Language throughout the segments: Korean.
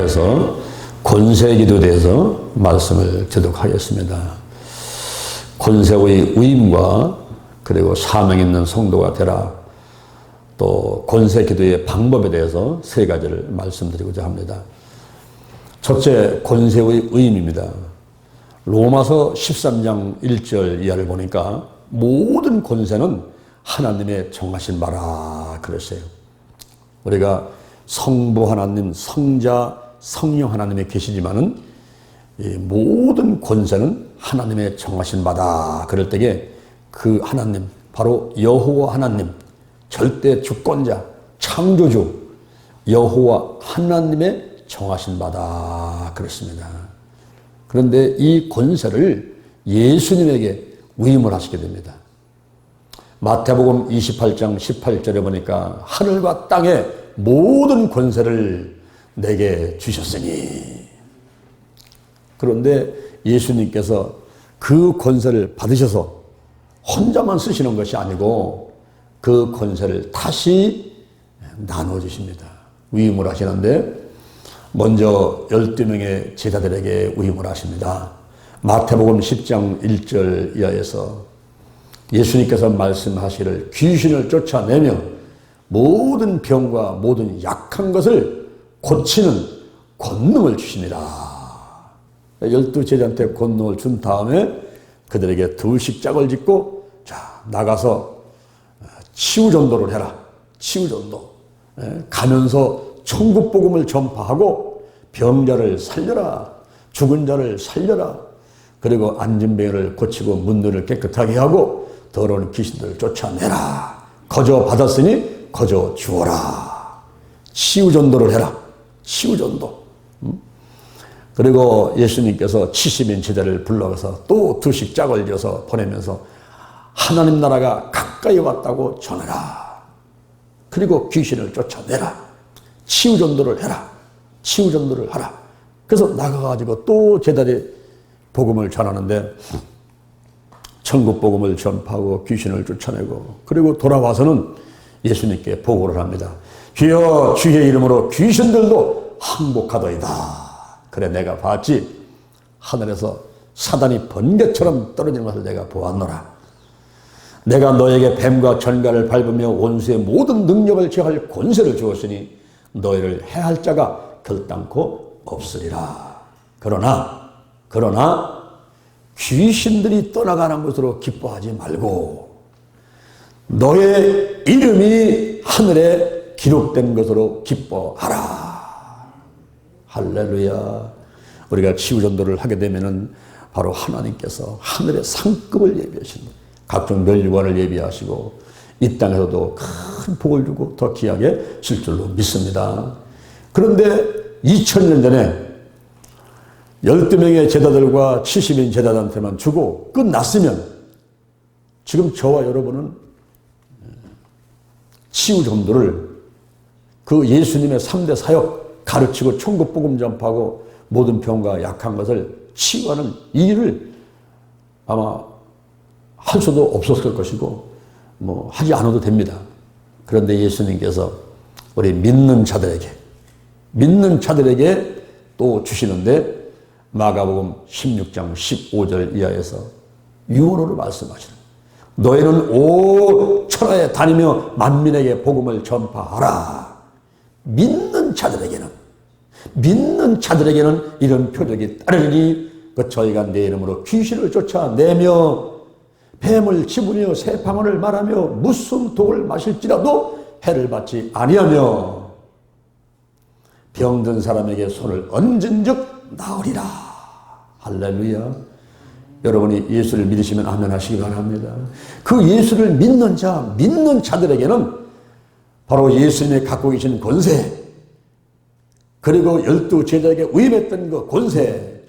해서 권세기도에 대해서 말씀을 드리도록 하겠습니다. 권세의 위임과 그리고 사명 있는 성도가 되라, 또 권세기도의 방법에 대해서 세 가지를 말씀드리고자 합니다. 첫째, 권세의 위임입니다. 로마서 13장 1절 이하를 보니까 모든 권세는 하나님의 정하신 바라 그랬어요. 우리가 성부 하나님, 성자, 성령 하나님이 계시지만은 이 모든 권세는 하나님의 정하신 바다. 그럴 때에 그 하나님, 바로 여호와 하나님, 절대 주권자, 창조주 여호와 하나님의 정하신 바다 그렇습니다. 그런데 이 권세를 예수님에게 위임을 하시게 됩니다. 마태복음 28장 18절에 보니까 하늘과 땅의 모든 권세를 내게 주셨으니. 그런데 예수님께서 그 권세를 받으셔서 혼자만 쓰시는 것이 아니고 그 권세를 다시 나눠주십니다. 위임을 하시는데 먼저 12명의 제자들에게 위임을 하십니다. 마태복음 10장 1절 이하에서 예수님께서 말씀하시기를 귀신을 쫓아내며 모든 병과 모든 약한 것을 고치는 권능을 주시니라. 12 제자한테 권능을 준 다음에 그들에게 두식 짝을 짓고 자 나가서 치유전도를 해라. 치유전도. 가면서 천국복음을 전파하고 병자를 살려라. 죽은 자를 살려라. 그리고 앉은 병을 고치고 문들을 깨끗하게 하고 더러운 귀신들을 쫓아내라. 거저 받았으니 거저 주어라. 치유전도를 해라. 치유전도. 그리고 예수님께서 70인 제자를 불러서 또 두식 짝을 지어서 보내면서 하나님 나라가 가까이 왔다고 전해라. 그리고 귀신을 쫓아내라. 치유전도를 해라. 치유전도를 하라. 그래서 나가가지고 또 제자들이 복음을 전하는데 천국 복음을 전파하고 귀신을 쫓아내고 그리고 돌아와서는 예수님께 보고를 합니다. 주여 주의 이름으로 귀신들도 항복하더이다. 그래 내가 봤지. 하늘에서 사단이 번개처럼 떨어지는 것을 내가 보았노라. 내가 너에게 뱀과 전갈을 밟으며 원수의 모든 능력을 제할 권세를 주었으니 너희를 해할 자가 결단코 없으리라. 그러나 귀신들이 떠나가는 것으로 기뻐하지 말고 너의 이름이 하늘에 기록된 것으로 기뻐하라. 할렐루야. 우리가 치유전도를 하게 되면은 바로 하나님께서 하늘의 상급을 예비하시는 각종 멸류관을 예비하시고 이 땅에서도 큰 복을 주고 더 귀하게 줄 줄로 믿습니다. 그런데 2000년 전에 12명의 제자들과 70인 제자들한테만 주고 끝났으면 지금 저와 여러분은 치유전도를 그 예수님의 3대 사역 가르치고 천국복음 전파하고 모든 병과 약한 것을 치유하는 이 일을 아마 할 수도 없었을 것이고 뭐 하지 않아도 됩니다. 그런데 예수님께서 우리 믿는 자들에게 또 주시는데 마가복음 16장 15절 이하에서 유언으로 말씀하시는 너희는 온 천하에 다니며 만민에게 복음을 전파하라. 믿는 자들에게는 이런 표적이 따르니 그 저희가 내 이름으로 귀신을 쫓아내며 뱀을 집으며 새방언을 말하며 무슨 독을 마실지라도 해를 받지 아니하며 병든 사람에게 손을 얹은즉 나으리라. 할렐루야. 여러분이 예수를 믿으시면 아멘 하시기 바랍니다. 그 예수를 믿는 자들에게는 바로 예수님이 갖고 계신 권세, 그리고 12 제자에게 위임했던 그 권세,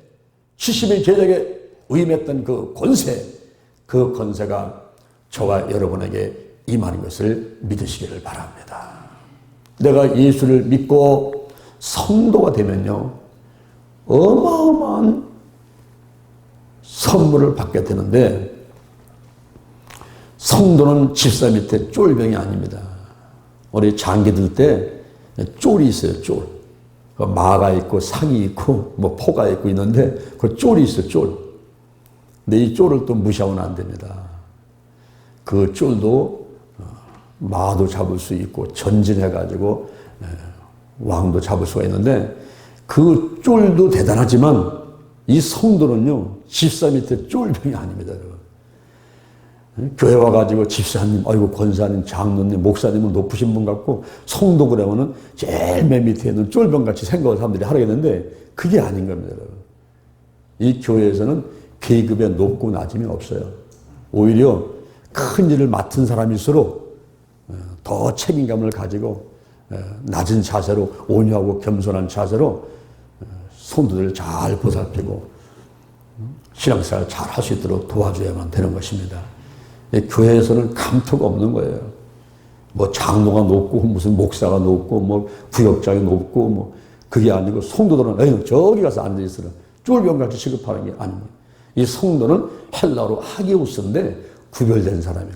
70인 제자에게 위임했던 그 권세, 그 권세가 저와 여러분에게 임하는 것을 믿으시기를 바랍니다. 내가 예수를 믿고 성도가 되면요, 어마어마한 선물을 받게 되는데, 성도는 집사 밑에 쫄병이 아닙니다. 우리 장기 들 때 쫄이 있어요, 쫄. 마가 있고 상이 있고 뭐 포가 있고 있는데 그 쫄이 있어, 쫄. 근데 이 쫄을 또 무시하면 안 됩니다. 그 쫄도 마도 잡을 수 있고 전진해가지고 왕도 잡을 수가 있는데 그 쫄도 대단하지만 이 성도는요, 집사 밑에 쫄병이 아닙니다. 교회 와가지고 집사님, 아이고 권사님, 장로님, 목사님은 높으신 분 같고 성도 그러면은 제일 맨 밑에 있는 쫄병같이 생각을 사람들이 하겠는데 그게 아닌 겁니다. 이 교회에서는 계급에 높고 낮음이 없어요. 오히려 큰 일을 맡은 사람일수록 더 책임감을 가지고 낮은 자세로 온유하고 겸손한 자세로 성도들을 잘 보살피고 신앙생활을 잘 할 수 있도록 도와줘야만 되는 것입니다. 교회에서는 감투가 없는 거예요. 뭐 장로가 높고 무슨 목사가 높고 뭐 부역장이 높고 뭐 그게 아니고 성도들은 에이 저기 가서 앉아 있으라 쫄병같이 취급하는 게 아닙니다. 이 성도는 헬라어로 하기우스인데 구별된 사람이에요.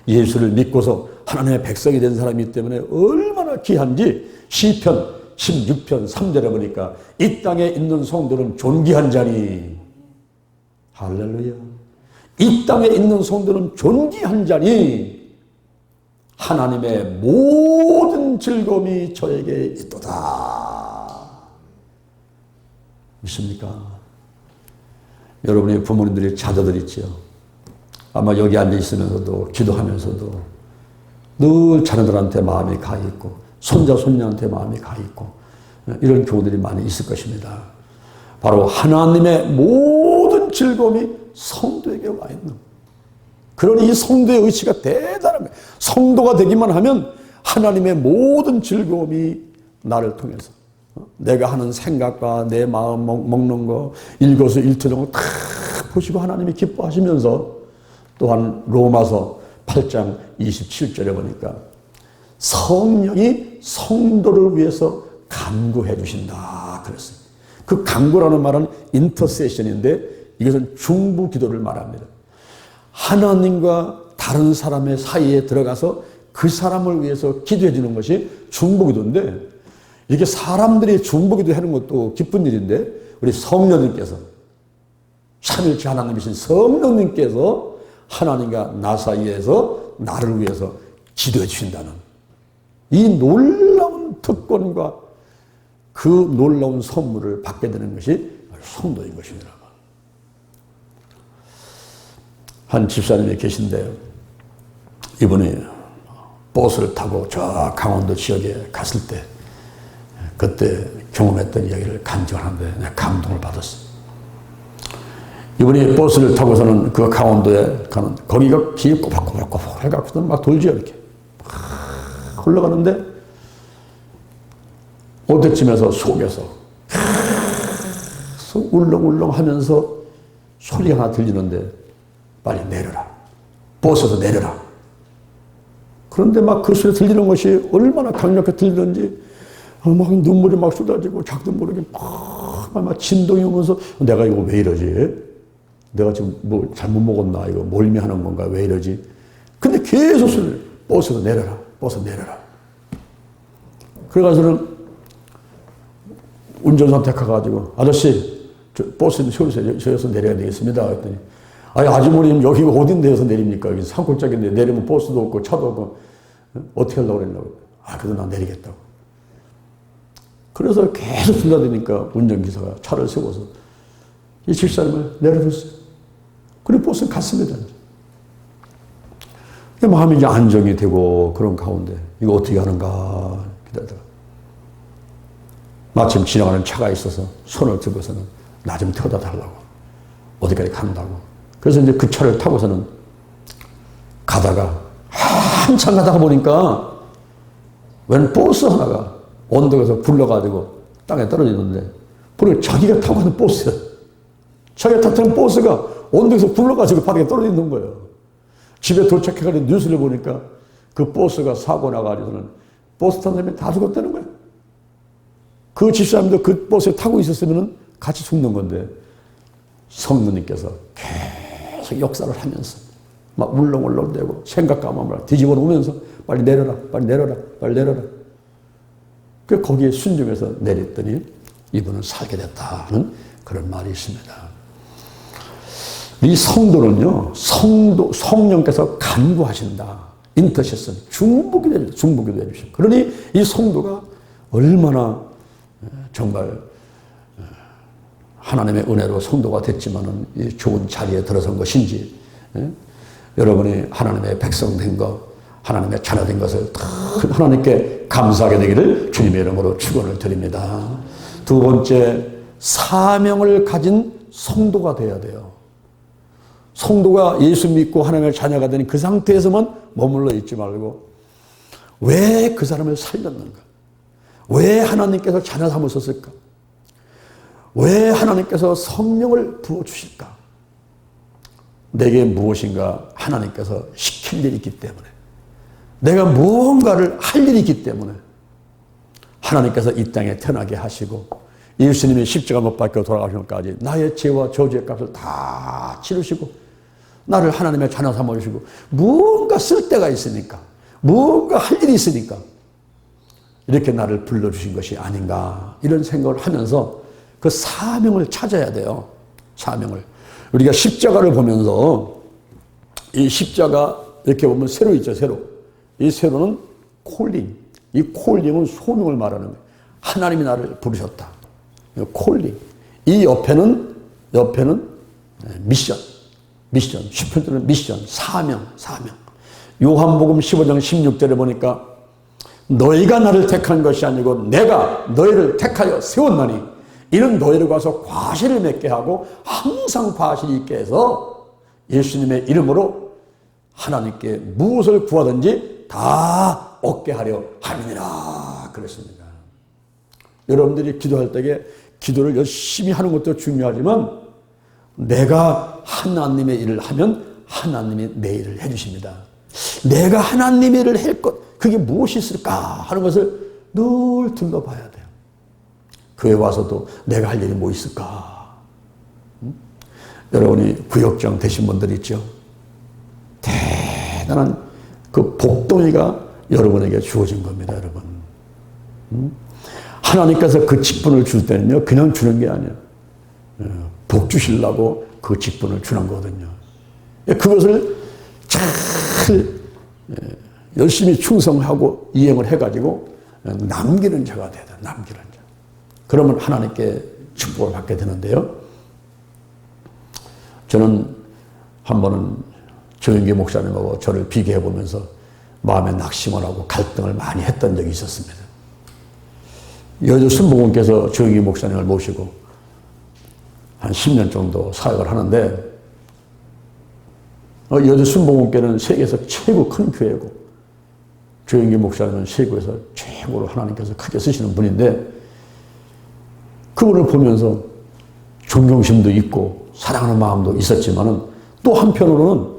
예수를 믿고서 하나님의 백성이 된 사람이기 때문에 얼마나 귀한지 시편 16편 3절에 보니까 이 땅에 있는 성도는 존귀한 자니 할렐루야. 이 땅에 있는 성도는 존귀한 자니 하나님의 모든 즐거움이 저에게 있도다. 믿습니까? 여러분의 부모님들이 자녀들 있지요. 아마 여기 앉아 있으면서도 기도하면서도 늘 자녀들한테 마음이 가 있고 손자 손녀한테 마음이 가 있고 이런 교우들이 많이 있을 것입니다. 바로 하나님의 모든 즐거움이 성도에게 와 있는 그러니 이 성도의 의지가 대단한 거예요. 성도가 되기만 하면 하나님의 모든 즐거움이 나를 통해서 내가 하는 생각과 내 마음 먹는 거 일거수일투족을 다 보시고 하나님이 기뻐하시면서 또한 로마서 8장 27절에 보니까 성령이 성도를 위해서 간구해 주신다 그랬어요. 그 간구라는 말은 인터세션인데 이것은 중부 기도를 말합니다. 하나님과 다른 사람의 사이에 들어가서 그 사람을 위해서 기도해 주는 것이 중부 기도인데 이렇게 사람들이 중부 기도 하는 것도 기쁜 일인데 우리 성령님께서 삼일체 하나님이신 성령님께서 하나님과 나 사이에서 나를 위해서 기도해 주신다는 이 놀라운 특권과 그 놀라운 선물을 받게 되는 것이 성도인 것입니다. 한 집사님이 계신데요. 이분이 버스를 타고 저 강원도 지역에 갔을 때 그때 경험했던 이야기를 간증하는데 내가 감동을 받았어요. 이분이 버스를 타고서는 그 강원도에 가는 거기가 길이 꼬박꼬박 해갖고는 막 돌지요 이렇게 막 흘러가는데 어디쯤에서 속에서 울렁울렁 하면서 소리가 하나 들리는데 빨리 내려라. 버스에서 내려라. 그런데 막 그 소리 들리는 것이 얼마나 강력하게 들리는지 막 눈물이 막 쏟아지고 자기도 모르게 막 진동이 오면서 내가 이거 왜 이러지? 내가 지금 뭐 잘못 먹었나? 이거 몰미하는 건가? 왜 이러지? 근데 계속 소리를 버스에서 내려라. 버스 내려라. 그래가지고는 운전사 택해가지고 아저씨 저 버스는 세우세요. 저기서 내려야 되겠습니다. 그랬더니 아니 아주머님 여기가 어딘데에서 내립니까? 여기 산골짜기인데 내리면 버스도 없고 차도 없고 어떻게 하려고 그랬냐고. 아 그래도 난 내리겠다고. 그래서 계속 들려대니까 운전기사가 차를 세워서 이 집사님을 내려줬어요. 그리고 버스는 갔습니다. 마음이 이제 안정이 되고 그런 가운데 이거 어떻게 하는가 기다리다가 마침 지나가는 차가 있어서 손을 들고서는 나 좀 태워다 달라고 어디까지 간다고. 그래서 이제 그 차를 타고서는 가다가 한참 가다가 보니까 웬 버스 하나가 언덕에서 굴러가지고 땅에 떨어지는데 보니까 자기가 타고 있는 버스야. 자기가 타는 버스가 언덕에서 굴러가지고 바닥에 떨어지는 거예요. 집에 도착해가지고 뉴스를 보니까 그 버스가 사고 나가지고는 버스 탄 사람이 다 죽었다는 거예요. 그 집사람도 그 버스에 타고 있었으면 같이 죽는 건데 성령님께서 계속 역사를 하면서 막 울렁울렁대고 생각과 마음을 뒤집어 놓으면서 빨리 내려라, 빨리 내려라, 빨리 내려라. 거기에 순종해서 내렸더니 이분은 살게 됐다는 그런 말이 있습니다. 이 성도는요, 성령께서 간구하신다. 인터세션, 중보기도 해주십니다. 그러니 이 성도가 얼마나 정말 하나님의 은혜로 성도가 됐지만은 좋은 자리에 들어선 것인지, 여러분이 하나님의 백성 된 것, 하나님의 자녀 된 것을 다 하나님께 감사하게 되기를 주님의 이름으로 축원을 드립니다. 두 번째, 사명을 가진 성도가 되어야 돼요. 성도가 예수 믿고 하나님의 자녀가 되는 그 상태에서만 머물러 있지 말고, 왜 그 사람을 살렸는가? 왜 하나님께서 자녀 삼으셨을까? 왜 하나님께서 성령을 부어주실까? 내게 무엇인가 하나님께서 시킬 일이 있기 때문에, 내가 무언가를 할 일이 있기 때문에 하나님께서 이 땅에 태어나게 하시고, 예수님이 십자가 못 박혀 돌아가시기까지 나의 죄와 저주의 값을 다 치르시고 나를 하나님의 자녀 삼아주시고, 무언가 쓸 데가 있으니까, 무언가 할 일이 있으니까 이렇게 나를 불러주신 것이 아닌가, 이런 생각을 하면서 그 사명을 찾아야 돼요. 사명을. 우리가 십자가를 보면서 이 십자가 이렇게 보면 세로 있죠. 세로. 이 세로는 콜링. 이 콜링은 소명을 말하는 거예요. 하나님이 나를 부르셨다. 콜링. 이 옆에는 미션. 시편들은 미션, 사명. 요한복음 15장 16절에 보니까 너희가 나를 택한 것이 아니고 내가 너희를 택하여 세웠나니 이는 너희를 가서 과실을 맺게 하고 항상 과실이 있게 해서 예수님의 이름으로 하나님께 무엇을 구하든지 다 얻게 하려 함이니라 그랬습니다. 여러분들이 기도할 때에 기도를 열심히 하는 것도 중요하지만 내가 하나님의 일을 하면 하나님이 내 일을 해주십니다. 내가 하나님의 일을 할 것, 그게 무엇이 있을까 하는 것을 늘 둘러봐야 돼요. 교회 와서도 내가 할 일이 뭐 있을까? 여러분이 구역장 되신 분들 있죠? 대단한 그 복덩이가 여러분에게 주어진 겁니다, 여러분. 하나님께서 그 직분을 줄 때는요, 그냥 주는 게 아니에요. 복 주시려고 그 직분을 주는 거거든요. 그것을 잘 열심히 충성하고 이행을 해가지고 남기는 자가 돼야 돼요. 남기는 자. 그러면 하나님께 축복을 받게 되는데요. 저는 한 번은 조영기 목사님하고 저를 비교해 보면서 마음에 낙심을 하고 갈등을 많이 했던 적이 있었습니다. 여주 순복음께서 조영기 목사님을 모시고 한 10년 정도 사역을 하는데, 여주 순복음교회는 세계에서 최고 큰 교회고 조영기 목사님은 세계에서 최고로 하나님께서 크게 쓰시는 분인데, 그분을 보면서 존경심도 있고 사랑하는 마음도 있었지만은 또 한편으로는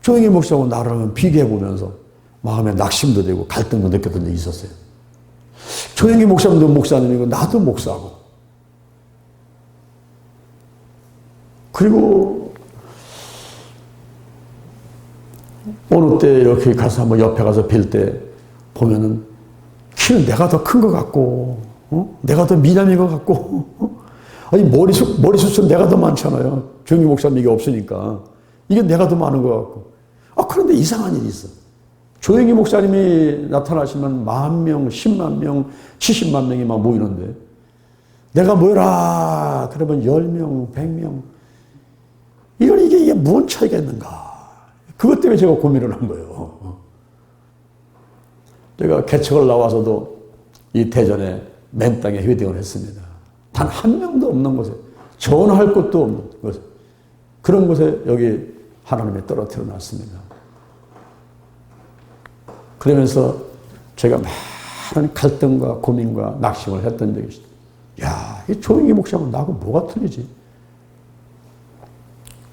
조영기 목사하고 나를 비교해 보면서 마음에 낙심도 되고 갈등도 느꼈던 적이 있었어요. 조영기 목사님도 목사님이고 나도 목사고, 그리고 어느 때 이렇게 가서 한번 옆에 가서 뵐 때 보면은 키는 내가 더 큰 것 같고, 내가 더 미남인 것 같고, 아니 머리숱은 내가 더 많잖아요. 조영기 목사님 이게 없으니까 이게 내가 더 많은 것 같고. 그런데 이상한 일이 있어. 조영기 목사님이 나타나시면 10,000명, 10만 명, 70만 명이 막 모이는데 내가 모여라 그러면 10명, 100명. 이게 무슨 차이가 있는가? 그것 때문에 제가 고민을 한 거예요. 제가 개척을 나와서도 이 대전에 맨 땅에 회딩을 했습니다. 단 한 명도 없는 곳에, 전화할 곳도 없는 곳에, 그런 곳에 여기 하나님이 떨어뜨려 놨습니다. 그러면서 제가 많은 갈등과 고민과 낙심을 했던 적이 있어요. 야, 이 조영기 목사하고 나하고 뭐가 틀리지?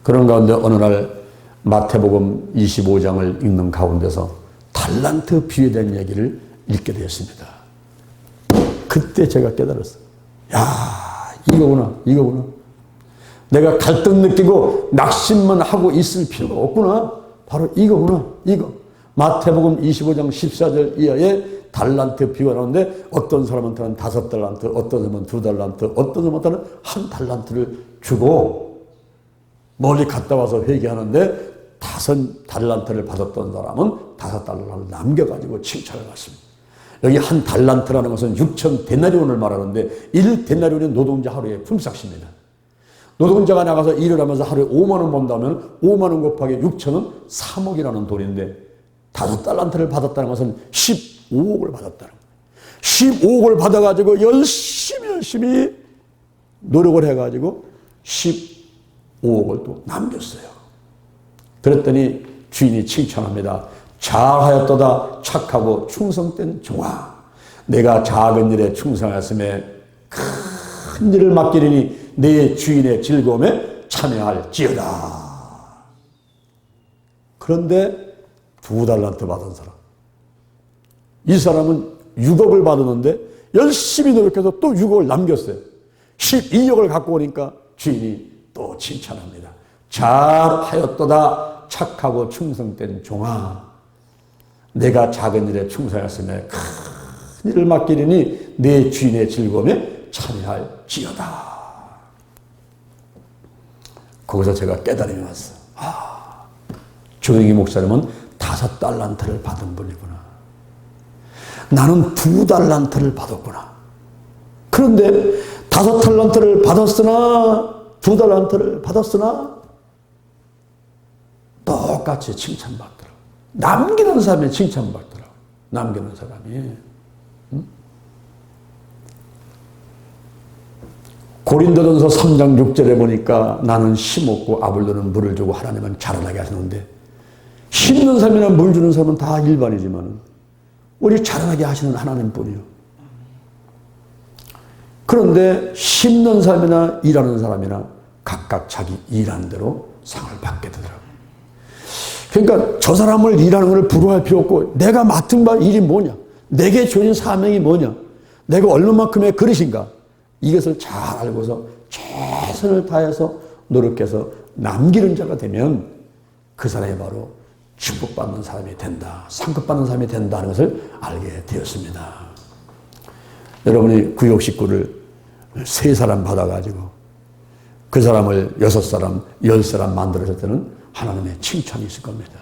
그런 가운데 어느 날 마태복음 25장을 읽는 가운데서 달란트 비유에 대한 얘기를 읽게 되었습니다. 그때 제가 깨달았어요. 야, 이거구나. 내가 갈등 느끼고 낙심만 하고 있을 필요가 없구나. 바로 이거구나. 마태복음 25장 14절 이하에 달란트 비유가 나오는데 어떤 사람한테는 5달란트, 어떤 사람은 2달란트, 어떤 사람한테는 1달란트를 주고 멀리 갔다 와서 회개하는데 5달란트를 받았던 사람은 5달란트를 남겨가지고 칭찬을 받습니다. 여기 1달란트라는 것은 6천 데나리온을 말하는데 1데나리온은 노동자 하루의 품삯입니다. 노동자가 나가서 일을 하면서 하루에 5만 원 번다면 5만 원 곱하기 6천은 3억이라는 돈인데 5달란트를 받았다는 것은 15억을 받았다는 거예요. 15억을 받아가지고 열심히 노력을 해가지고 15억을 또 남겼어요. 그랬더니 주인이 칭찬합니다. 잘하였도다 착하고 충성된 종아, 내가 작은 일에 충성하였음에 큰 일을 맡기리니 내 주인의 즐거움에 참여할지어다. 그런데 2달란트 받은 사람, 이 사람은 6억을 받았는데 열심히 노력해서 또 6억을 남겼어요. 12억을 갖고 오니까 주인이 또 칭찬합니다. 잘하였도다 착하고 충성된 종아, 내가 작은 일에 충성하였으며 큰 일을 맡기리니 내 주인의 즐거움에 참여할지어다. 거기서 제가 깨달음이 왔어요. 조영희 목사님은 5달란트를 받은 분이구나. 나는 2달란트를 받았구나. 그런데 5달란트를 받았으나 2달란트를 받았으나 똑같이 칭찬받더라고. 남기는 사람이 칭찬받더라고. 남기는 사람이. 고린도전서 3장 6절에 보니까 나는 심었고 아볼로는 물을 주고 하나님은 자라나게 하시는데, 심는 사람이나 물 주는 사람은 다 일반이지만 우리 자라나게 하시는 하나님뿐이요. 그런데 심는 사람이나 일하는 사람이나 각각 자기 일하는 대로 상을 받게 되더라고요. 그러니까 저 사람을 일하는 걸 부러워할 필요 없고, 내가 맡은 바 일이 뭐냐, 내게 주어진 사명이 뭐냐, 내가 얼마만큼의 그릇인가, 이것을 잘 알고서 최선을 다해서 노력해서 남기는 자가 되면 그 사람이 바로 축복받는 사람이 된다, 상급받는 사람이 된다는 것을 알게 되었습니다. 여러분이 구역 식구를 3사람 받아가지고 그 사람을 6사람, 10사람 만들었을 때는 하나님의 칭찬이 있을 겁니다.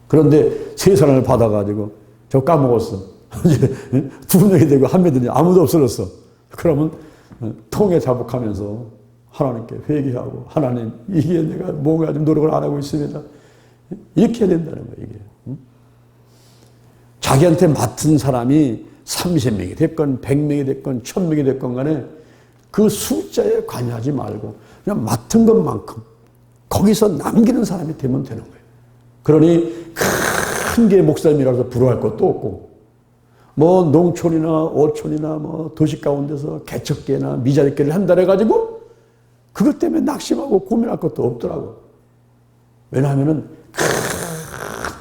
그런데 3사람을 받아가지고 저 까먹었어. 이제 2명이 되고 1명이 되니 아무도 없어졌어. 그러면 통에 자복하면서 하나님께 회개하고, 하나님, 이게 내가 뭔가 좀 노력을 안 하고 있습니다. 이렇게 해야 된다는 거예요, 이게. 자기한테 맡은 사람이 30명이 됐건 100명이 됐건 1000명이 됐건 간에 그 숫자에 관여하지 말고 그냥 맡은 것만큼 거기서 남기는 사람이 되면 되는 거예요. 그러니 큰 게 목사님이라서 부러워할 것도 없고, 뭐 농촌이나 어촌이나 뭐 도시 가운데서 개척계나 미자립계를 한다 해가지고 그것 때문에 낙심하고 고민할 것도 없더라고. 왜냐하면은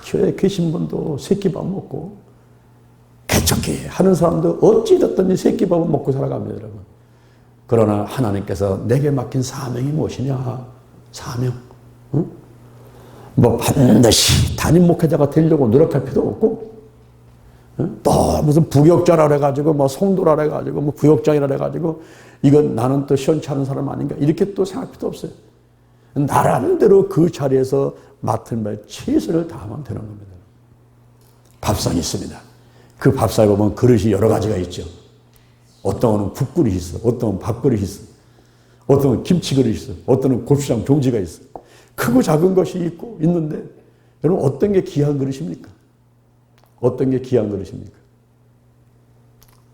교회에 계신 분도 새끼밥 먹고 개척계 하는 사람도 어찌 됐든지 새끼밥은 먹고 살아갑니다, 여러분. 그러나 하나님께서 내게 맡긴 사명이 무엇이냐? 사명. 응? 뭐 반드시 담임 목회자가 되려고 노력할 필요 없고, 응? 또 무슨 부역자라 해가지고 뭐 성도라 해가지고 뭐 부역장이라 해가지고 이건 나는 또 시원찮은 사람 아닌가 이렇게 또 생각할 필요 없어요. 나름대로 그 자리에서 맡은 바에 최선을 다하면 되는 겁니다. 밥상이 있습니다. 그 밥상에 보면 그릇이 여러 가지가 있죠. 어떤 거는 국그릇이 있어, 어떤 건 밥그릇이 있어, 어떤 건 김치그릇이 있어, 어떤 건 고추장 종지가 있어. 크고 작은 것이 있고 있는데, 여러분 어떤 게 귀한 그릇입니까? 어떤 게 귀한 그릇입니까?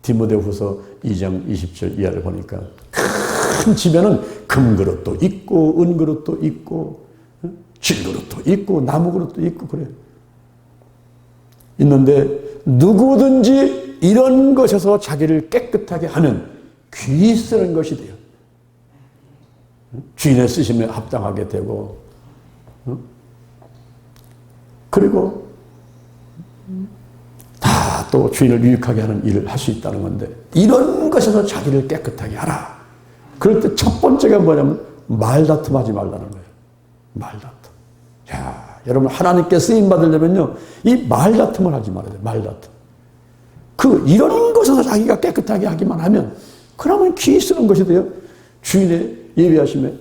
디모데후서 2장 20절 이하를 보니까 큰 집에는 금그릇도 있고 은그릇도 있고 질그릇도 있고 나무그릇도 있고 그래요. 있는데 누구든지 이런 것에서 자기를 깨끗하게 하면 귀히 쓰는 것이 돼요. 주인의 쓰심에 합당하게 되고, 그리고 다 또 주인을 유익하게 하는 일을 할 수 있다는 건데, 이런 것에서 자기를 깨끗하게 하라. 그럴 때 첫 번째가 뭐냐면 말다툼하지 말라는 거예요. 말다툼. 야, 여러분 하나님께 쓰임 받으려면요 이 말다툼을 하지 말아야 돼요. 말다툼. 이런 것에서 자기가 깨끗하게 하기만 하면 그러면 귀 쓰는 것이 돼요. 주인의 예비하심에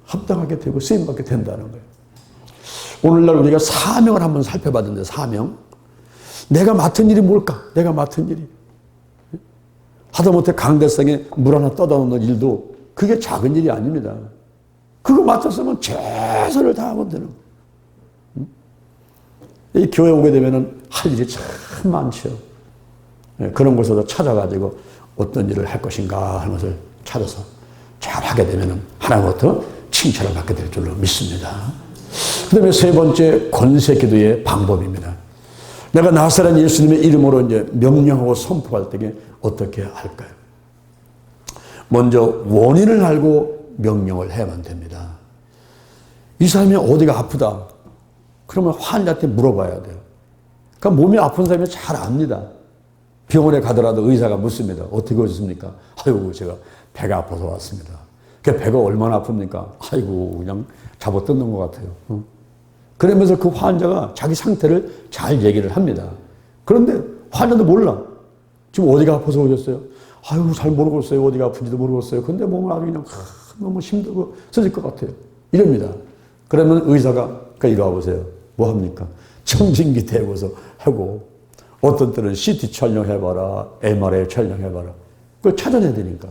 합당하게 되고 쓰임 받게 된다는 거예요. 오늘날 우리가 사명을 한번 살펴봤는데 사명. 내가 맡은 일이 뭘까? 내가 맡은 일이. 하다못해 강대상에 물 하나 떠다 놓는 일도 그게 작은 일이 아닙니다. 그거 맡았으면 최선을 다하면 되는 거예요. 이 교회 오게 되면 할 일이 참 많죠. 그런 곳에서 찾아가지고 어떤 일을 할 것인가 하는 것을 찾아서 잘 하게 되면 하나님부터 칭찬을 받게 될 줄로 믿습니다. 그 다음에 세 번째 권세 기도의 방법입니다. 내가 나사렛 예수님의 이름으로 이제 명령하고 선포할 때 어떻게 할까요? 먼저 원인을 알고 명령을 해야만 됩니다. 이 사람이 어디가 아프다. 그러면 환자한테 물어봐야 돼요. 그러니까 몸이 아픈 사람이 잘 압니다. 병원에 가더라도 의사가 묻습니다. 어떻게 오셨습니까? 아이고 제가 배가 아파서 왔습니다. 그 배가 얼마나 아픕니까? 아이고 그냥 잡아뜯는 것 같아요. 그러면서 그 환자가 자기 상태를 잘 얘기를 합니다. 그런데 환자도 몰라. 지금 어디가 아파서 오셨어요? 아유 잘 모르겠어요. 어디가 아픈지도 모르겠어요. 근데 몸을 아주 그냥 너무 힘들고 쓰질 것 같아요. 이럽니다. 그러면 의사가 그러니까 이리 와보세요. 뭐 합니까? 청진기 대고서 하고 어떤 때는 CT 촬영해봐라. MRI 촬영해봐라. 그걸 찾아내야 되니까.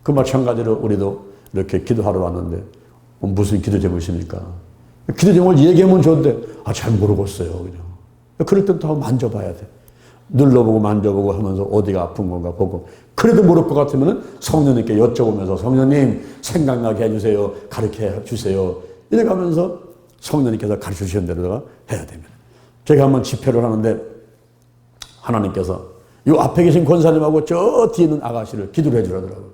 그 마찬가지로 우리도 이렇게 기도하러 왔는데 무슨 기도 제목이십니까? 기도 제목을 얘기하면 좋은데 잘 모르겠어요. 그냥. 그럴 땐 더 만져봐야 돼. 눌러보고 만져보고 하면서 어디가 아픈 건가 보고 그래도 모를 것 같으면 성령님께 여쭤보면서 성령님 생각나게 해주세요. 가르쳐 주세요. 이래가면서 성령님께서 가르쳐 주신 대로 해야 됩니다. 제가 한번 집회를 하는데 하나님께서 이 앞에 계신 권사님하고 저 뒤에 있는 아가씨를 기도를 해주라더라고요.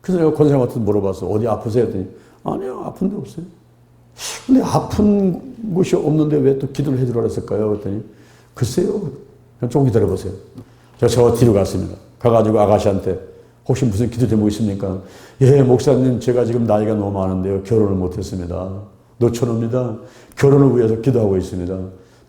그래서 내가 권사님한테 물어봤어. 어디 아프세요? 했더니 아니요 아픈 데 없어요. 근데 아픈 곳이 없는데 왜 또 기도를 해주라 그랬을까요? 그랬더니 글쎄요. 조금 기다려보세요. 제가 저 뒤로 갔습니다. 가가지고 아가씨한테 혹시 무슨 기도 제목 있습니까? 예, 목사님 제가 지금 나이가 너무 많은데요. 결혼을 못했습니다. 노처녀입니다. 결혼을 위해서 기도하고 있습니다.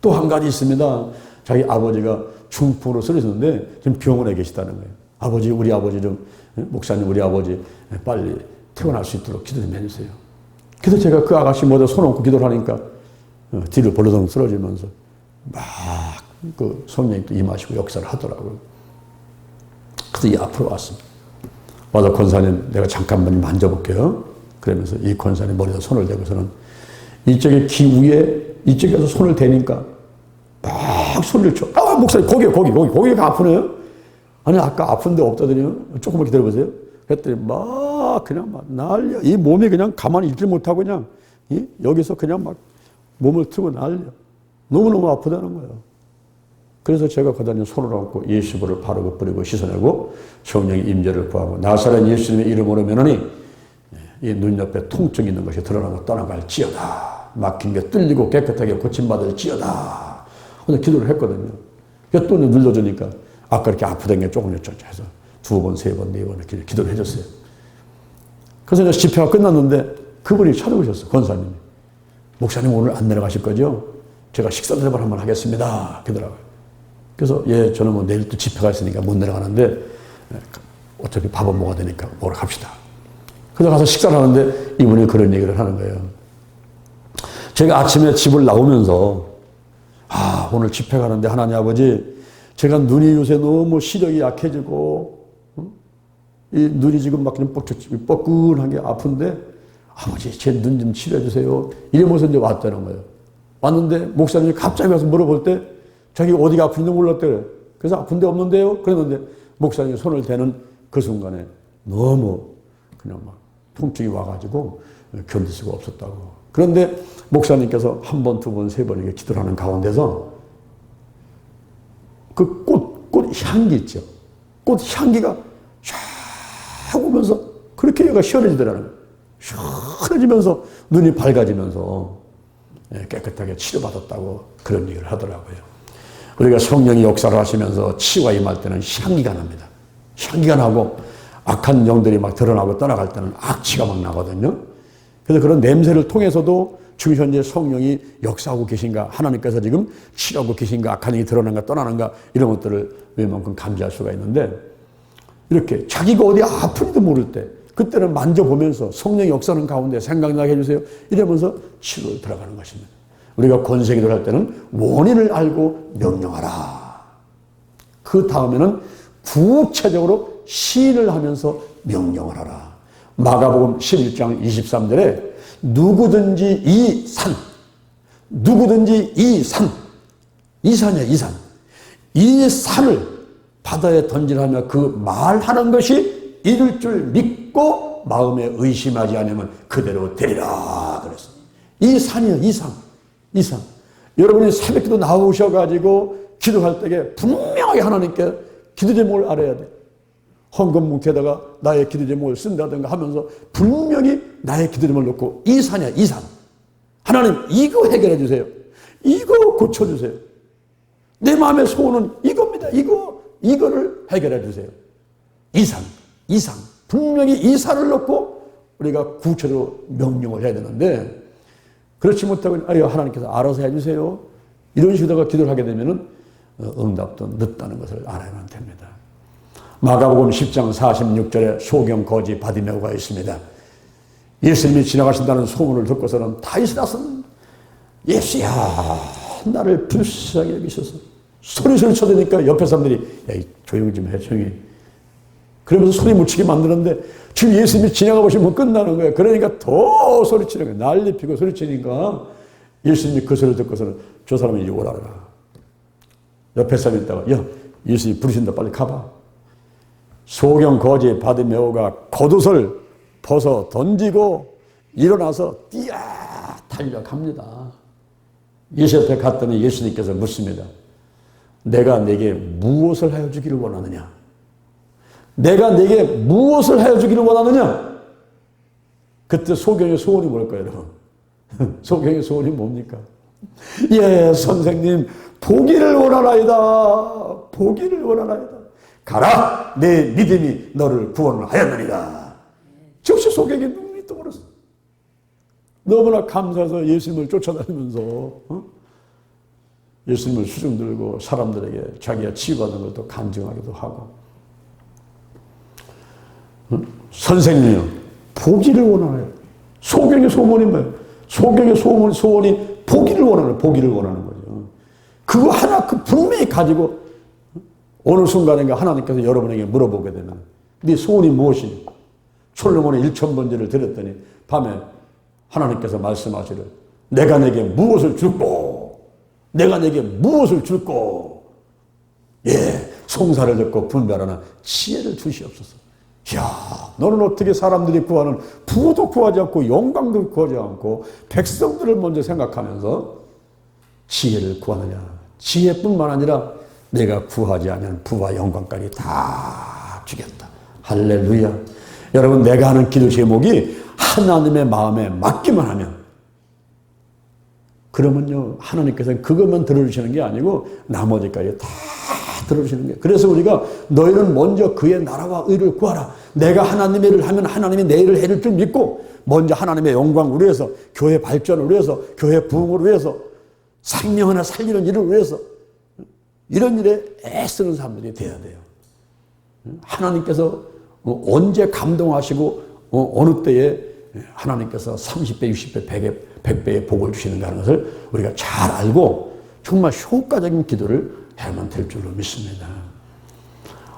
또 한 가지 있습니다. 자기 아버지가 중풍으로 쓰러졌는데 지금 병원에 계시다는 거예요. 아버지, 우리 아버지 좀, 목사님 우리 아버지 빨리 퇴원할 수 있도록 기도 좀 해주세요. 그래서 제가 그 아가씨 모두 손 얹고 기도를 하니까 뒤로 벌러덩 쓰러지면서 막 그 성령이 또 임하시고 역사를 하더라고요. 그래서 이 앞으로 왔습니다. 와서 권사님 내가 잠깐만 만져볼게요. 그러면서 이 권사님 머리에 손을 대고서는 이쪽에 귀 위에 이쪽에서 손을 대니까 막 소리를 쳐. 아 목사님 거기가 아프네요. 아니 아까 아픈데 없다더니요. 조금만 기다려보세요. 그랬더니 막 그냥 막 난리야. 이 몸이 그냥 가만히 있지 못하고 그냥 여기서 그냥 막 몸을 틀고 난리야. 너무너무 아프다는 거예요. 그래서 제가 그다음에 손을 얹고 예수를 바르고 뿌리고 씻어내고 성령의 임재를 구하고 나사렛 예수님의 이름으로 면하니 이 눈 옆에 통증 있는 것이 드러나고 떠나갈지어다. 막힌 게 뚫리고 깨끗하게 고침받을지어다. 오늘 기도를 했거든요. 또 눌러주니까 아까 이렇게 아프던 게 조금 해서 2번, 3번, 4번 이렇게 기도를 해줬어요. 그래서 집회가 끝났는데 그분이 찾아오셨어요. 권사님이. 목사님 오늘 안 내려가실 거죠? 제가 식사 대접을 한번 하겠습니다. 그러더라고요. 그래서 예, 저는 뭐 내일 또 집회가 있으니까 못 내려가는데 어차피 밥은 먹어야 되니까 먹으러 갑시다. 그래서 가서 식사를 하는데 이분이 그런 얘기를 하는 거예요. 제가 아침에 집을 나오면서 오늘 집회 가는데 하나님 아버지 제가 눈이 요새 너무 시력이 약해지고 이 눈이 지금 막 그냥 뻐근하게 아픈데 아버지 제 눈 좀 치료해 주세요. 이러면서 이제 왔다는 거예요. 왔는데 목사님이 갑자기 와서 물어볼 때 자기 어디가 아픈지 몰랐대요. 그래서 아픈 데 없는데요? 그랬는데 목사님이 손을 대는 그 순간에 너무 그냥 막 통증이 와가지고 견딜 수가 없었다고. 그런데 목사님께서 한 번, 2번, 3번 이렇게 기도를 하는 가운데서 그 꽃 향기 있죠. 꽃 향기가 쫙 오면서 그렇게 얘가 시원해지더라는 거예요. 시원해지면서 눈이 밝아지면서 깨끗하게 치료받았다고 그런 얘기를 하더라고요. 우리가 성령이 역사를 하시면서 치유가 임할 때는 향기가 납니다. 향기가 나고 악한 영들이 막 드러나고 떠나갈 때는 악취가 막 나거든요. 그래서 그런 냄새를 통해서도 지금 현재 성령이 역사하고 계신가, 하나님께서 지금 치료하고 계신가, 악한 영이 드러나는가 떠나는가, 이런 것들을 웬만큼 감지할 수가 있는데, 이렇게 자기가 어디 아픈지도 모를 때 그때는 만져보면서 성령의 역사하는 가운데 생각나게 해주세요 이러면서 치료에 들어가는 것입니다. 우리가 권세기도를 할 때는 원인을 알고 명령하라. 그 다음에는 구체적으로 시인을 하면서 명령을 하라. 마가복음 11장 23절에 누구든지 이 산, 누구든지 이 산, 이 산이야, 이 산. 이 산을 바다에 던지라며 그 말하는 것이 이룰 줄 믿고 마음에 의심하지 않으면 그대로 되리라 그랬어. 이 산이야, 이 산. 이 산. 여러분이 새벽기도 나오셔가지고 기도할 때에 분명하게 하나님께 기도 제목을 알아야 돼. 헌금 뭉쳐다가 나의 기도 제목을 쓴다든가 하면서 분명히 나의 기도 제목을 놓고 이 산이야, 이 산. 하나님 이거 해결해 주세요. 이거 고쳐주세요. 내 마음의 소원은 이겁니다. 이거를 해결해 주세요. 이 산, 이 산. 분명히 이 산을 놓고 우리가 구체적으로 명령을 해야 되는데, 그렇지 못하고 하나님께서 알아서 해주세요. 이런 식으로 기도를 하게 되면 응답도 늦다는 것을 알아야만 됩니다. 마가복음 10장 46절에 소경 거지 바디메오가 있습니다. 예수님이 지나가신다는 소문을 듣고서는 다윗이 나서는 예수야 나를 불쌍히 여기셔서 소리를 쳐대니까 옆에 사람들이 야 조용히 좀 해 조용히. 그러면서 소리 묻히게 만드는데 지금 예수님이 지나가 보시면 끝나는 거예요. 그러니까 더 소리치는 거예요. 난리 피고 소리치니까 예수님이 그 소리를 듣고서는 저 사람이 이제 오라라. 옆에 사람이 있다가 야 예수님이 부르신다 빨리 가봐. 소경 거지 바디메오가 겉옷을 벗어 던지고 일어나서 뛰어 달려갑니다. 예수 옆에 갔더니 예수님께서 묻습니다. 내가 내게 무엇을 하여 주기를 원하느냐? 내가 내게 무엇을 하여 주기를 원하느냐? 그때 소경의 소원이 뭘까요, 여러분? 소경의 소원이 뭡니까? 예, 선생님, 보기를 원하나이다. 보기를 원하나이다. 가라, 내 믿음이 너를 구원하였느니라. 즉시 소경의 눈물이 떠버렸어. 너무나 감사해서 예수님을 쫓아다니면서 예수님을 수중 들고 사람들에게 자기가 치유받는 것도 간증하기도 하고. 선생님, 보기를 원하나요? 소경의 소원이 뭐예요? 소경의 소원이 보기를 원하는, 보기를 원하는 거죠. 그거 하나 분명히 가지고 어느 순간인가 하나님께서 여러분에게 물어보게 되면 네 소원이 무엇이니? 솔로몬의 1000번제를 드렸더니 밤에 하나님께서 말씀하시를 내가 내게 무엇을 줄꼬? 내가 내게 무엇을 줄꼬? 예, 송사를 듣고 분별하는 지혜를 주시옵소서. 이야, 너는 어떻게 사람들이 구하는 부도 구하지 않고 영광도 구하지 않고 백성들을 먼저 생각하면서 지혜를 구하느냐. 지혜뿐만 아니라 내가 구하지 않으면 부와 영광까지 다 주겠다. 할렐루야. 여러분, 내가 하는 기도 제목이 하나님의 마음에 맞기만 하면, 그러면요 하나님께서는 그것만 들어주시는 게 아니고 나머지까지 다 들어주시는 거예요. 그래서 우리가 너희는 먼저 그의 나라와 의를 구하라. 내가 하나님의 일을 하면 하나님이 내 일을 해줄 줄 믿고 먼저 하나님의 영광을 위해서, 교회 발전을 위해서, 교회 부흥을 위해서, 생명 하나 살리는 일을 위해서 이런 일에 애쓰는 사람들이 돼야 돼요. 하나님께서 언제 감동하시고 어느 때에 하나님께서 30배, 60배, 100배의 복을 주시는가 하는 것을 우리가 잘 알고 정말 효과적인 기도를 해야만 될 줄로 믿습니다.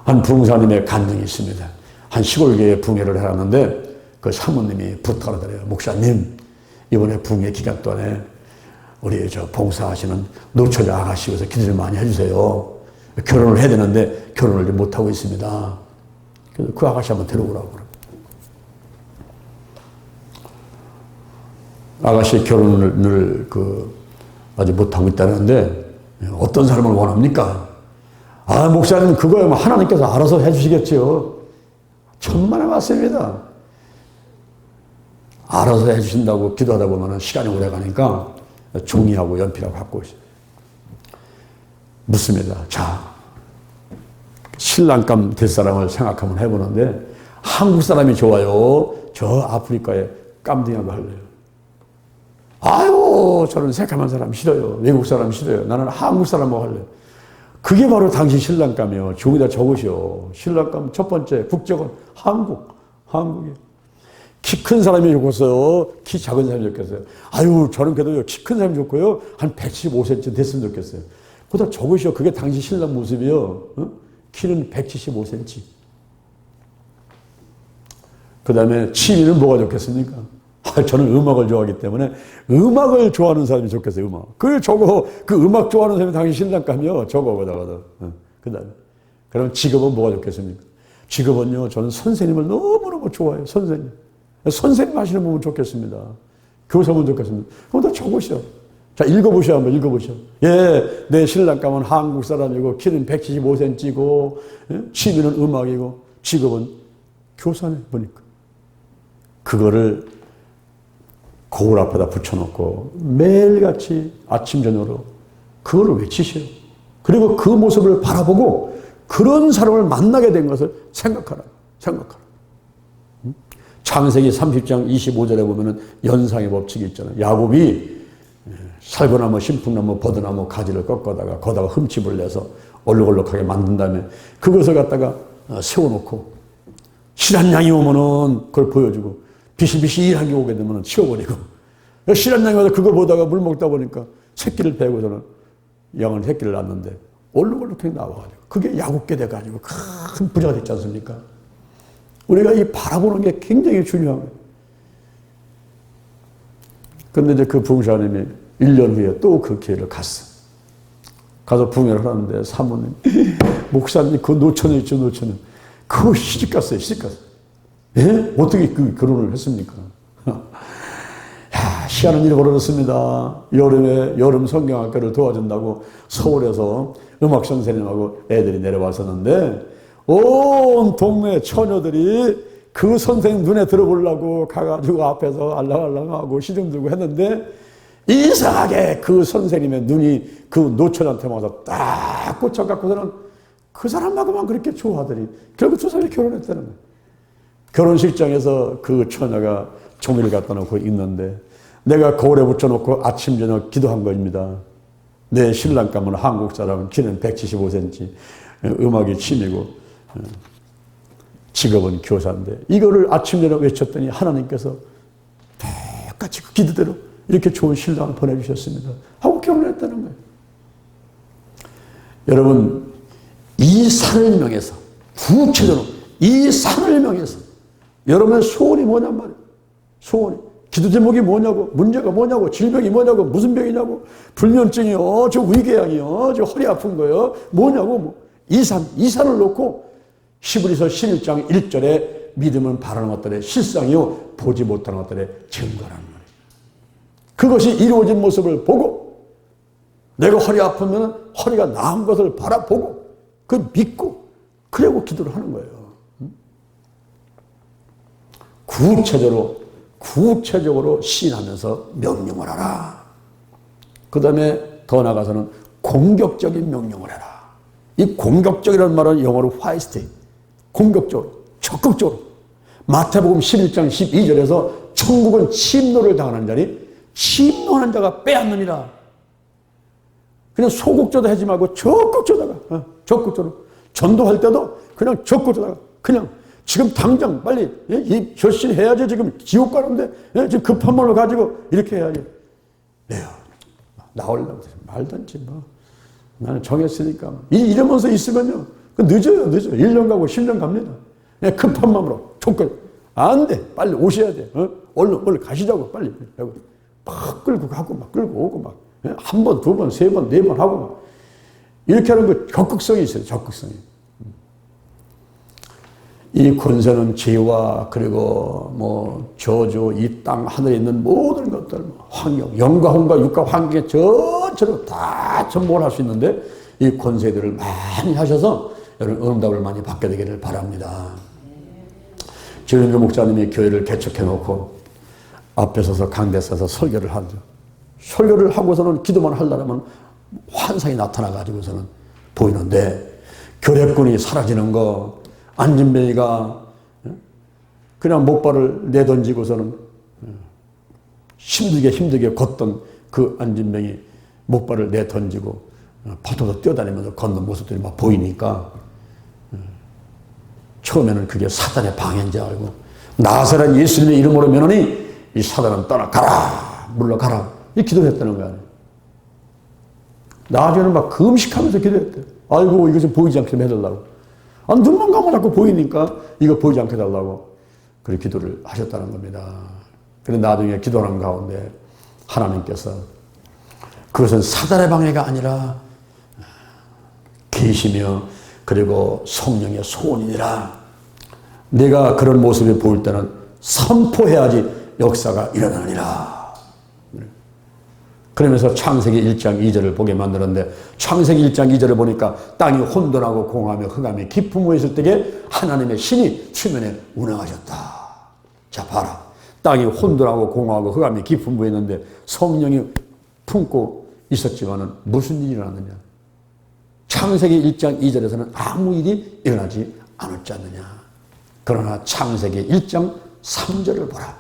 한 부흥사님의 간증이 있습니다. 한 시골교회에 부흥회를 해놨는데 그 사모님이 부탁을 하더래요. 목사님, 이번에 부흥회 기간 동안에 우리 봉사하시는 노처자 아가씨 위해서 기도 좀 많이 해주세요. 결혼을 해야 되는데 결혼을 못하고 있습니다. 그래서 그 아가씨 한번 데려오라고 그래요. 아가씨 결혼을 아직 못하고 있다는데 어떤 사람을 원합니까? 아, 목사님 그거야 하나님께서 알아서 해주시겠죠. 천만에 맞습니다. 알아서 해주신다고 기도하다 보면 시간이 오래 가니까 종이하고 연필하고 갖고 있어요. 묻습니다. 자, 신랑감 될 사람을 생각 한번 해보는데 한국 사람이 좋아요? 저 아프리카에 깜둥이하고 할래요? 아유, 저는 새까만 사람 싫어요. 외국 사람 싫어요. 나는 한국 사람하고 할래요. 그게 바로 당신 신랑감이요. 종이다 적으시오. 신랑감 첫 번째 국적은 한국이에요. 키 큰 사람이 좋겠어요? 키 작은 사람이 좋겠어요? 아유, 저는 그래도 키 큰 사람이 좋고요. 한 175cm 됐으면 좋겠어요. 그다 적으시오. 그게 당신 신랑 모습이요. 어? 키는 175cm. 그 다음에 취미는 뭐가 좋겠습니까? 저는 음악을 좋아하기 때문에 음악을 좋아하는 사람이 좋겠어요. 음악. 그 음악 좋아하는 사람이 당신 신랑감이요. 저거 거다가도. 그 다음에 그럼 직업은 뭐가 좋겠습니까? 직업은요. 저는 선생님을 너무너무 좋아해요. 선생님 하시는 분은 좋겠습니다. 교사분 좋겠습니다. 그럼 다 적으시오. 자, 읽어보시오. 한번 읽어보시오. 예, 내 신랑감은 한국 사람이고 키는 175cm고 취미는 음악이고 직업은 교사네 보니까. 그거를 거울 앞에다 붙여놓고 매일같이 아침 저녁으로 그거를 외치시오. 그리고 그 모습을 바라보고 그런 사람을 만나게 된 것을 생각하라. 창세기 30장 25절에 보면은 연상의 법칙이 있잖아요. 야곱이 살구나무, 신풍나무, 버드나무 가지를 꺾어다가 거다가 흠집을 내서 얼룩얼룩하게 만든 다음에 그것을 갖다가 세워놓고 실한 양이 오면은 그걸 보여주고 비실비실하게 오게 되면은 치워버리고 실한 양이 와서 그거 보다가 물 먹다 보니까 새끼를 베고서는 양은 새끼를 낳는데 얼룩얼룩하게 나와가지고 그게 야곱게 돼가지고 큰 부자가 됐지 않습니까? 우리가 이 바라보는 게 굉장히 중요한 거예요. 근데 이제 그 부흥사님이 1년 후에 또 그 기회를 갔어. 가서 부흥회를 하는데 사모님, 목사님 그 노처녀 있죠, 노처녀. 그거 시집갔어요. 예? 어떻게 그 결혼을 했습니까? 야, 희한한 일이 벌어졌습니다. 여름에 여름 성경학교를 도와준다고 서울에서 음악 선생님하고 애들이 내려왔었는데 온 동네 처녀들이 그 선생님 눈에 들어보려고 가가지고 앞에서 알랑알랑하고 시중 들고 했는데 이상하게 그 선생님의 눈이 그 노처녀한테만 와서 딱 꽂혀갖고서는 그 사람하고만 그렇게 좋아하더니 결국 두 사람이 결혼했다는 거예요. 결혼식장에서 그 처녀가 종이를 갖다 놓고 있는데 내가 거울에 붙여놓고 아침 저녁 기도한 겁니다. 내 신랑감은 한국 사람은 키는 175cm, 음악이 취미고 직업은 교사인데 이거를 아침 저녁 외쳤더니 하나님께서 똑같이 그 기도대로 이렇게 좋은 신랑을 보내주셨습니다. 하고 결혼했다는 거예요. 여러분, 이 산을 명해서 구체적으로 이 산을 명해서 여러분의 소원이 뭐냔 말이에요. 소원이. 기도 제목이 뭐냐고, 문제가 뭐냐고, 질병이 뭐냐고, 무슨 병이냐고, 불면증이요, 저 위궤양이요, 저 허리 아픈 거요, 뭐냐고, 뭐. 이 산을 놓고 히브리서 11장 1절에 믿음은 바라는 것들의 실상이요, 보지 못하는 것들의 증거라는 거예요. 그것이 이루어진 모습을 보고, 내가 허리 아프면 허리가 나은 것을 바라보고, 그 믿고, 그리고 기도를 하는 거예요. 구체적으로 시인하면서 명령을 하라. 그 다음에 더 나아가서는 공격적인 명령을 해라. 이 공격적이라는 말은 영어로 화이스트, 공격적으로, 적극적으로. 마태복음 11장 12절에서 천국은 침노를 당하는 자니 침노하는 자가 빼앗느니라. 그냥 소극적으로 하지 말고 적극적으로다가, 적극적으로. 전도할 때도 그냥 적극적으로다가, 그냥 지금 당장 빨리 이 결심해야지. 지금 지옥 가는데 지금 급한 말로 가지고 이렇게 해야지. 나오려고 말든지 뭐. 나는 정했으니까. 이러면서 있으면요. 늦어요. 1년 가고 10년 갑니다. 급한 마음으로 조건. 안 돼. 빨리 오셔야 돼. 얼른 가시자고 빨리. 막 끌고 가고 막 끌고 오고 막. 한 번, 두 번, 세 번, 네 번 하고 막. 이렇게 하는 거 적극성이 있어요. 적극성이. 이 권세는 죄와 그리고 뭐 저주, 이 땅 하늘에 있는 모든 것들, 환경, 영과 혼과 육과 환경에 전체로 다 전복을 할 수 있는데 이 권세들을 많이 하셔서 여러분 응답을 많이 받게 되기를 바랍니다. 지은교 목사님이 교회를 개척해 놓고 앞에 서서 강대 서서 설교를 하죠. 설교를 하고서는 기도만 하려면 환상이 나타나 가지고서는 보이는데 교례꾼이 사라지는 거, 안진뱅이가 그냥 목발을 내던지고서는 힘들게 걷던 그 안진병이 목발을 내던지고 퍼터서 뛰어다니면서 걷는 모습들이 막 보이니까 처음에는 그게 사단의 방해인 줄 알고 나사렛 예수님의 이름으로 면하니 이 사단은 떠나가라 물러가라 이 기도를 했다는 거 아니에요. 나중에는 막 금식하면서 기도했대요. 아이고 이거 좀 보이지 않게 좀 해달라고. 눈만 감아 자꾸 보이니까 이거 보이지 않게 해달라고 그렇게 기도를 하셨다는 겁니다. 그런데 나중에 기도하는 가운데 하나님께서 그것은 사단의 방해가 아니라 계시며 그리고 성령의 소원이니라. 내가 그런 모습을 보일 때는 선포해야지 역사가 일어나느니라. 그러면서 창세기 1장 2절을 보게 만들었는데 창세기 1장 2절을 보니까 땅이 혼돈하고 공하며 흑암이 깊은 무에 있을 때에 하나님의 신이 수면에 운행하셨다. 자 봐라. 땅이 혼돈하고 공하고 흑암이 깊은 무에 있는데 성령이 품고 있었지만은 무슨 일이 일어났느냐. 창세기 1장 2절에서는 아무 일이 일어나지 않았지 않느냐. 그러나 창세기 1장 3절을 보라.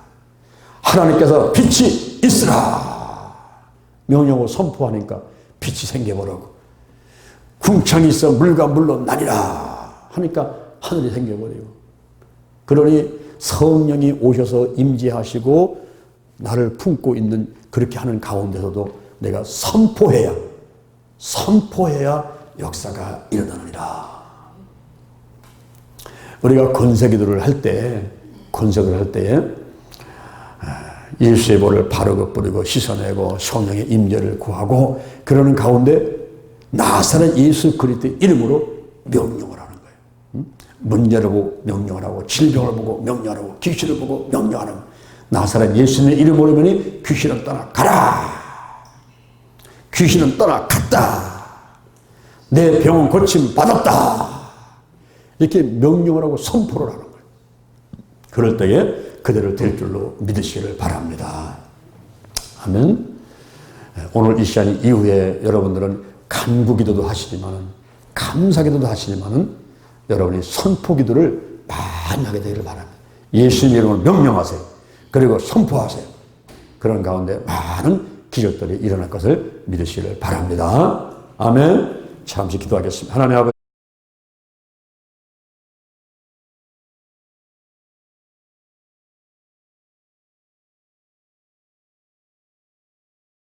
하나님께서 빛이 있으라. 명령을 선포하니까 빛이 생겨버리고 궁창이 있어 물과 물로 나뉘라 하니까 하늘이 생겨버리고 그러니 성령이 오셔서 임재하시고 나를 품고 있는 그렇게 하는 가운데서도 내가 선포해야 역사가 일어나느니라. 우리가 권세기도를 할 때 예수의 볼을 바르고 뿌리고 씻어내고 성령의 임재를 구하고 그러는 가운데 나사렛 예수 그리스도의 이름으로 명령을 하는 거예요. 문제를 보고 명령을 하고 질병을 보고 명령을 하고 귀신을 보고 명령하는 거예요. 나사렛 예수님의 이름으로 보니 귀신은 떠나가라. 귀신은 떠나갔다. 내 병은 고침 받았다. 이렇게 명령을 하고 선포를 하는 거예요. 그럴 때에 그대로 될 줄로 믿으시기를 바랍니다. 아멘. 오늘 이 시간 이후에 여러분들은 간구기도도 하시지만은 감사기도도 하시지만은 여러분이 선포기도를 많이 하게 되기를 바랍니다. 예수님 이름으로 명령하세요. 그리고 선포하세요. 그런 가운데 많은 기적들이 일어날 것을 믿으시기를 바랍니다. 아멘. 잠시 기도하겠습니다. 하나님 아버지